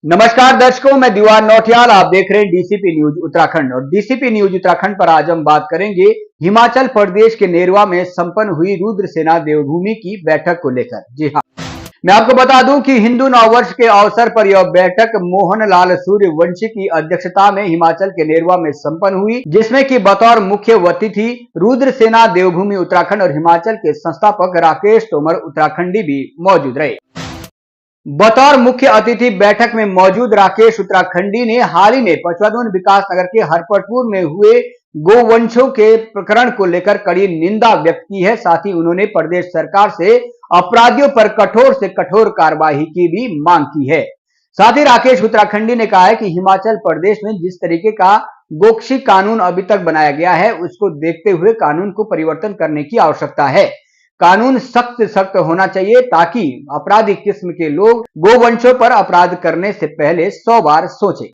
नमस्कार दर्शकों, मैं दीवान नौटियाल। आप देख रहे हैं डीसीपी न्यूज उत्तराखंड और डीसीपी न्यूज उत्तराखंड पर आज हम बात करेंगे हिमाचल प्रदेश के नेरवा में संपन्न हुई रुद्रसेना देवभूमि की बैठक को लेकर। जी हाँ, मैं आपको बता दूं कि हिंदू नववर्ष के अवसर पर यह बैठक मोहन लाल सूर्यवंशी की अध्यक्षता में हिमाचल के नेरवा में संपन्न हुई, जिसमें कि बतौर मुख्य अतिथि रुद्रसेना देवभूमि उत्तराखंड और हिमाचल के संस्थापक राकेश तोमर उत्तराखंडी भी मौजूद रहे। बतौर मुख्य अतिथि बैठक में मौजूद राकेश उत्तराखंडी ने हाल ही में पचवादून विकास नगर के हरपटपुर में हुए गोवंशों के प्रकरण को लेकर कड़ी निंदा व्यक्त की है। साथ ही उन्होंने प्रदेश सरकार से अपराधियों पर कठोर से कठोर कार्रवाई की भी मांग की है। साथ ही राकेश उत्तराखंडी ने कहा है कि हिमाचल प्रदेश में जिस तरीके का गोक्षी कानून अभी तक बनाया गया है, उसको देखते हुए कानून को परिवर्तन करने की आवश्यकता है। कानून सख्त से सख्त होना चाहिए ताकि अपराधी किस्म के लोग गोवंशों पर अपराध करने से पहले 100 बार सोचें।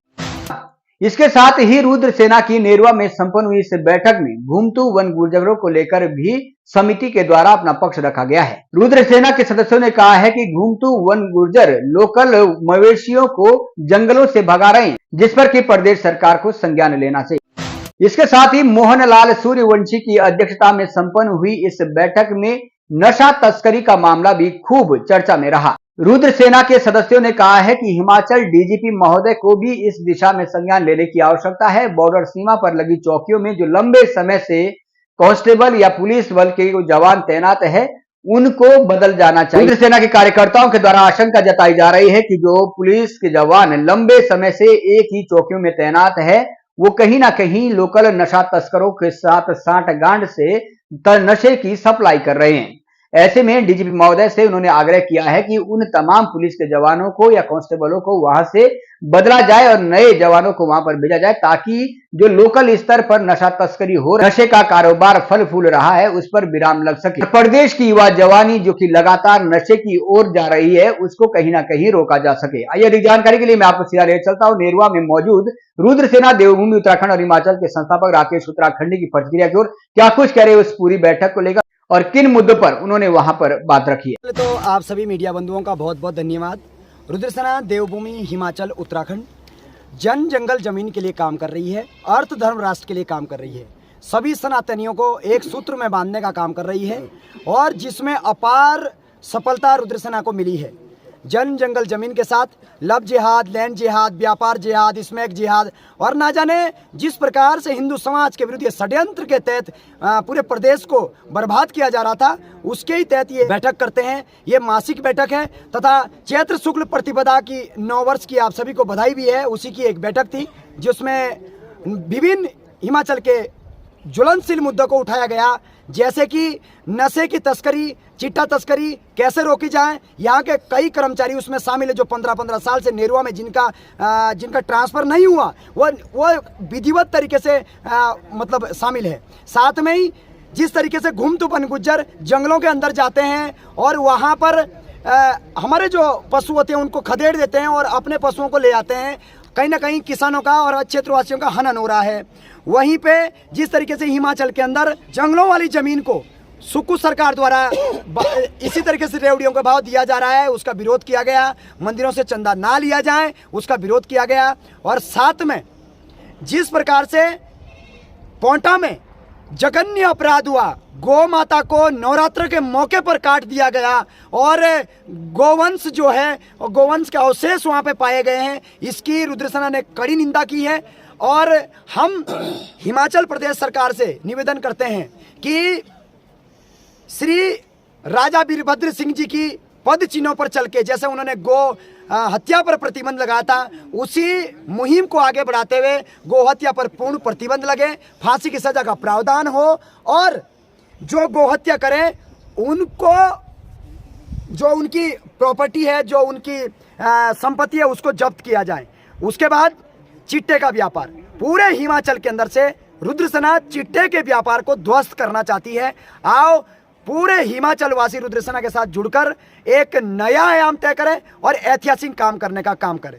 इसके साथ ही रुद्रसेना की नेरवा में संपन्न हुई इस बैठक में घूमतू वन गुर्जरों को लेकर भी समिति के द्वारा अपना पक्ष रखा गया है। रुद्रसेना के सदस्यों ने कहा है कि घूमतू वन गुर्जर लोकल मवेशियों को जंगलों से भगा रहे हैं, जिस पर कि प्रदेश सरकार को संज्ञान लेना चाहिए। इसके साथ ही मोहन लाल सूर्यवंशी की अध्यक्षता में संपन्न हुई इस बैठक में नशा तस्करी का मामला भी खूब चर्चा में रहा। रुद्रसेना के सदस्यों ने कहा है कि हिमाचल डीजीपी महोदय को भी इस दिशा में संज्ञान लेने की आवश्यकता है। बॉर्डर सीमा पर लगी चौकियों में जो लंबे समय से कांस्टेबल या पुलिस बल के जवान तैनात है, उनको बदल जाना चाहिए। रुद्रसेना के कार्यकर्ताओं के द्वारा आशंका जताई जा रही है कि जो पुलिस के जवान लंबे समय से एक ही चौकियों में तैनात है, वो कहीं ना कहीं लोकल नशा तस्करों के साथ साठगांठ से नशे की सप्लाई कर रहे हैं। ऐसे में डीजीपी महोदय से उन्होंने आग्रह किया है कि उन तमाम पुलिस के जवानों को या कांस्टेबलों को वहां से बदला जाए और नए जवानों को वहां पर भेजा जाए, ताकि जो लोकल स्तर पर नशा तस्करी हो, नशे का कारोबार फल फूल रहा है, उस पर विराम लग सके। प्रदेश की युवा जवानी जो कि लगातार नशे की ओर जा रही है, उसको कहीं ना कहीं रोका जा सके। आइए अधिक जानकारी के लिए मैं आपको सीधा ले चलता हूं नेरवा में मौजूद रुद्रसेना देवभूमि उत्तराखंड और हिमाचल के संस्थापक राकेश उत्तराखंडी की प्रतिक्रिया की ओर। क्या कुछ कह रहे उस पूरी बैठक को लेकर और किन मुद्दों पर उन्होंने वहां पर बात रखी है। तो आप सभी मीडिया बंधुओं का बहुत बहुत धन्यवाद। रुद्रसेना देवभूमि हिमाचल उत्तराखंड जन जंगल जमीन के लिए काम कर रही है, अर्थ धर्म राष्ट्र के लिए काम कर रही है, सभी सनातनियों को एक सूत्र में बांधने का काम कर रही है और जिसमें अपार सफलता रुद्रसेना को मिली है। जन जंगल जमीन के साथ लव जिहाद, लैंड जिहाद, व्यापार जिहाद, स्मैक जिहाद और ना जाने जिस प्रकार से हिंदू समाज के विरुद्ध षड्यंत्र के तहत पूरे प्रदेश को बर्बाद किया जा रहा था, उसके ही तहत ये बैठक करते हैं। ये मासिक बैठक है तथा चैत्र शुक्ल प्रतिपदा की 9 वर्ष की आप सभी को बधाई भी है, उसी की एक बैठक थी जिसमें विभिन्न हिमाचल के ज्वलनशील मुद्दों को उठाया गया, जैसे कि नशे की तस्करी, चिट्टा तस्करी कैसे रोकी जाए। यहाँ के कई कर्मचारी उसमें शामिल है जो 15-15 साल से नेरवा में जिनका ट्रांसफ़र नहीं हुआ, वो विधिवत तरीके से मतलब शामिल है। साथ में ही जिस तरीके से घूमतू वन गुज्जर जंगलों के अंदर जाते हैं और वहाँ पर हमारे जो पशु होते हैं उनको खदेड़ देते हैं और अपने पशुओं को ले आते हैं, कहीं ना कहीं किसानों का और क्षेत्रवासियों का हनन हो रहा है। वहीं पे जिस तरीके से हिमाचल के अंदर जंगलों वाली जमीन को सुक्कू सरकार द्वारा इसी तरीके से रेवड़ियों का भाव दिया जा रहा है, उसका विरोध किया गया। मंदिरों से चंदा ना लिया जाए, उसका विरोध किया गया। और साथ में जिस प्रकार से पोंटा में जघन्य अपराध हुआ, गौ माता को नवरात्र के मौके पर काट दिया गया और गोवंश जो है, गोवंश के अवशेष वहाँ पे पाए गए हैं, इसकी रुद्रसेना ने कड़ी निंदा की है। और हम हिमाचल प्रदेश सरकार से निवेदन करते हैं कि श्री राजा वीरभद्र सिंह जी की पद चिन्हों पर चल के, जैसे उन्होंने गो हत्या पर प्रतिबंध लगाया था, उसी मुहिम को आगे बढ़ाते हुए गो हत्या पर पूर्ण प्रतिबंध लगे, फांसी की सजा का प्रावधान हो और जो गो हत्या करें उनको जो उनकी प्रॉपर्टी है, जो उनकी संपत्ति है, उसको जब्त किया जाए। उसके बाद चिट्टे का व्यापार पूरे हिमाचल के अंदर से रुद्रसेना चिट्टे के व्यापार को ध्वस्त करना चाहती है। आओ पूरे हिमाचल वासी रुद्रसेना के साथ जुड़कर एक नया आयाम तय करें और ऐतिहासिक काम करने का काम करें।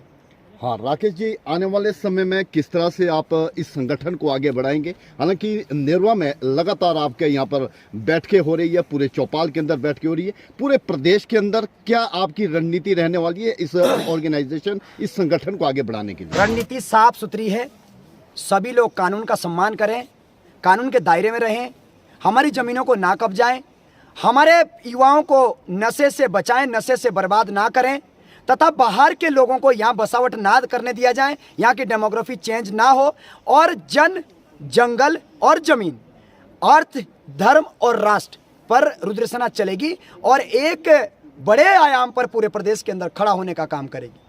हाँ राकेश जी, आने वाले समय में किस तरह से आप इस संगठन को आगे बढ़ाएंगे? हालांकि नेरवा में लगातार आपके यहाँ पर बैठकें हो रही है, पूरे चौपाल के अंदर बैठकें हो रही है, पूरे प्रदेश के अंदर क्या आपकी रणनीति रहने वाली है इस ऑर्गेनाइजेशन, इस संगठन को आगे बढ़ाने के लिए? रणनीति साफ सुथरी है। सभी लोग कानून का सम्मान करें, कानून के दायरे में रहें, हमारी ज़मीनों को ना कब्जाएं, हमारे युवाओं को नशे से बचाएं, नशे से बर्बाद ना करें, तथा बाहर के लोगों को यहाँ बसावट ना करने दिया जाए, यहाँ की डेमोग्राफी चेंज ना हो, और जन, जंगल और जमीन, अर्थ, धर्म और राष्ट्र पर रुद्र सेना चलेगी और एक बड़े आयाम पर पूरे प्रदेश के अंदर खड़ा होने का काम करेगी।